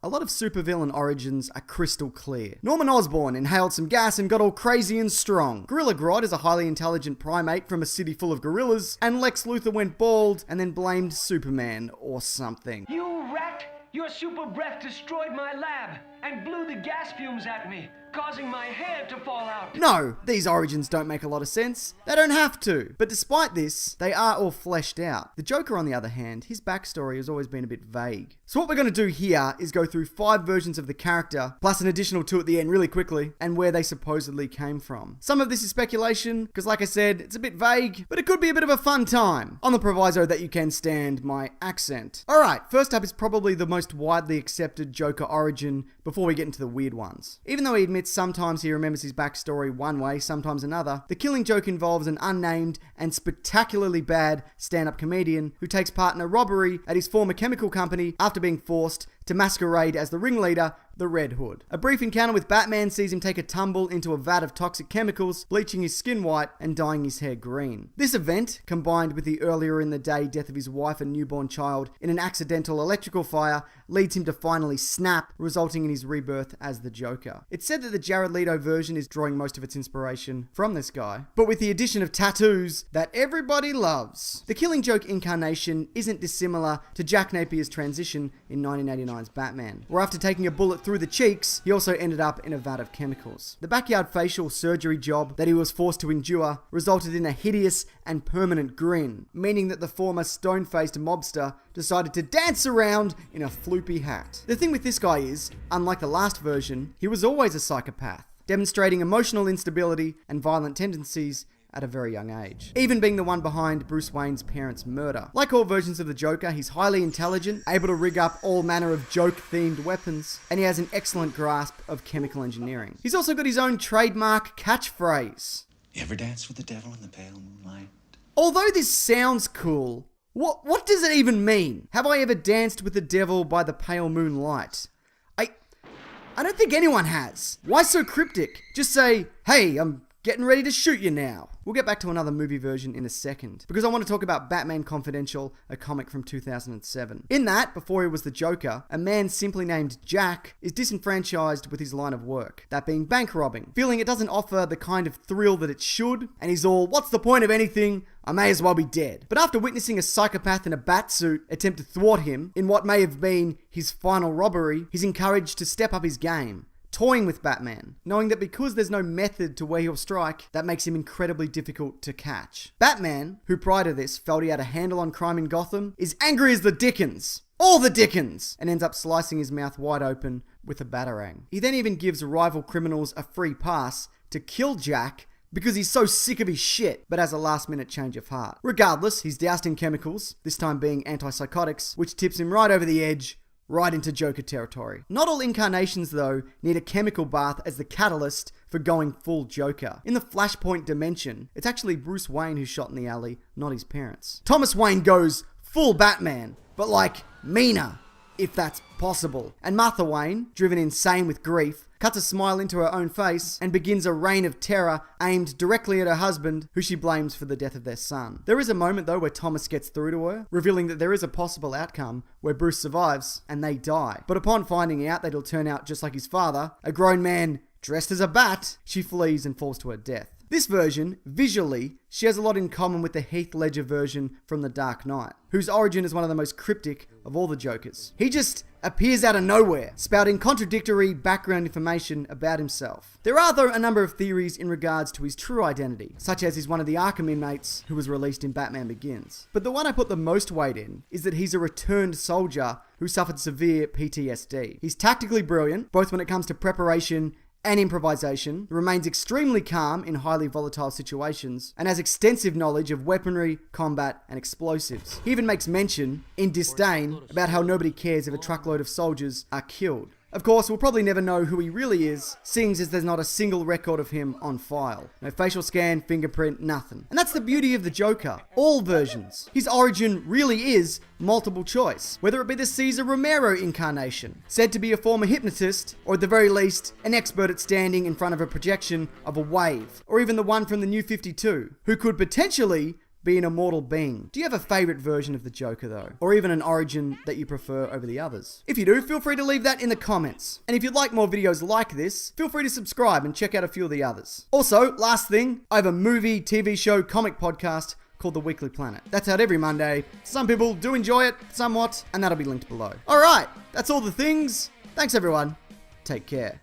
A lot of supervillain origins are crystal clear. Norman Osborn inhaled some gas and got all crazy and strong. Gorilla Grodd is a highly intelligent primate from a city full of gorillas, and Lex Luthor went bald and then blamed Superman or something. You rat! Your super breath destroyed my lab and blew the gas fumes at me, causing my hair to fall out. No, these origins don't make a lot of sense. They don't have to. But despite this, they are all fleshed out. The Joker, on the other hand, his backstory has always been a bit vague. So what we're going to do here is go through 5 versions of the character, plus an additional 2 at the end really quickly, and where they supposedly came from. Some of this is speculation, because like I said, it's a bit vague, but it could be a bit of a fun time, on the proviso that you can stand my accent. Alright, first up is probably the most widely accepted Joker origin, before we get into the weird ones. Even though he admits sometimes he remembers his backstory one way, sometimes another, the Killing Joke involves an unnamed and spectacularly bad stand-up comedian who takes part in a robbery at his former chemical company after being forced to masquerade as the ringleader, the Red Hood. A brief encounter with Batman sees him take a tumble into a vat of toxic chemicals, bleaching his skin white and dyeing his hair green. This event, combined with the earlier in the day death of his wife and newborn child in an accidental electrical fire, leads him to finally snap, resulting in his rebirth as the Joker. It's said that the Jared Leto version is drawing most of its inspiration from this guy, but with the addition of tattoos that everybody loves. The Killing Joke incarnation isn't dissimilar to Jack Napier's transition in 1989's Batman, where after taking a bullet through the cheeks, he also ended up in a vat of chemicals. The backyard facial surgery job that he was forced to endure resulted in a hideous and permanent grin, meaning that the former stone-faced mobster decided to dance around in a floopy hat. The thing with this guy is, unlike the last version, he was always a psychopath, demonstrating emotional instability and violent tendencies at a very young age, even being the one behind Bruce Wayne's parents' murder. Like all versions of the Joker, he's highly intelligent, able to rig up all manner of joke-themed weapons, and he has an excellent grasp of chemical engineering. He's also got his own trademark catchphrase. You ever dance with the devil in the pale moonlight? Although this sounds cool, what does it even mean? Have I ever danced with the devil by the pale moonlight? I don't think anyone has. Why so cryptic? Just say, hey, I'm getting ready to shoot you now. We'll get back to another movie version in a second, because I want to talk about Batman Confidential, a comic from 2007. In that, before he was the Joker, a man simply named Jack is disenfranchised with his line of work, that being bank robbing, feeling it doesn't offer the kind of thrill that it should, and he's all, what's the point of anything? I may as well be dead. But after witnessing a psychopath in a bat suit attempt to thwart him in what may have been his final robbery, he's encouraged to step up his game, toying with Batman, knowing that because there's no method to where he'll strike, that makes him incredibly difficult to catch. Batman, who prior to this felt he had a handle on crime in Gotham, is angry as the Dickens. All the Dickens! And ends up slicing his mouth wide open with a batarang. He then even gives rival criminals a free pass to kill Jack because he's so sick of his shit, but has a last-minute change of heart. Regardless, he's doused in chemicals, this time being antipsychotics, which tips him right over the edge, right into Joker territory. Not all incarnations, though, need a chemical bath as the catalyst for going full Joker. In the Flashpoint dimension, it's actually Bruce Wayne who's shot in the alley, not his parents. Thomas Wayne goes full Batman, but like meaner, if that's possible. And Martha Wayne, driven insane with grief, cuts a smile into her own face and begins a reign of terror aimed directly at her husband, who she blames for the death of their son. There is a moment though where Thomas gets through to her, revealing that there is a possible outcome where Bruce survives and they die. But upon finding out that he'll turn out just like his father, a grown man dressed as a bat, she flees and falls to her death. This version, visually, she has a lot in common with the Heath Ledger version from The Dark Knight, whose origin is one of the most cryptic of all the Jokers. He just appears out of nowhere, spouting contradictory background information about himself. There are, though, a number of theories in regards to his true identity, such as he's one of the Arkham inmates who was released in Batman Begins. But the one I put the most weight in is that he's a returned soldier who suffered severe PTSD. He's tactically brilliant, both when it comes to preparation and improvisation, remains extremely calm in highly volatile situations, and has extensive knowledge of weaponry, combat, and explosives. He even makes mention, in disdain, about how nobody cares if a truckload of soldiers are killed. Of course, we'll probably never know who he really is, seeing as there's not a single record of him on file. No facial scan, fingerprint, nothing. And that's the beauty of the Joker. All versions. His origin really is multiple choice. Whether it be the Cesar Romero incarnation, said to be a former hypnotist, or at the very least, an expert at standing in front of a projection of a wave, or even the one from the New 52, who could potentially be an immortal being. Do you have a favourite version of the Joker though? Or even an origin that you prefer over the others? If you do, feel free to leave that in the comments. And if you'd like more videos like this, feel free to subscribe and check out a few of the others. Also, last thing, I have a movie, TV show, comic podcast called The Weekly Planet. That's out every Monday. Some people do enjoy it somewhat, and that'll be linked below. Alright, that's all the things. Thanks everyone. Take care.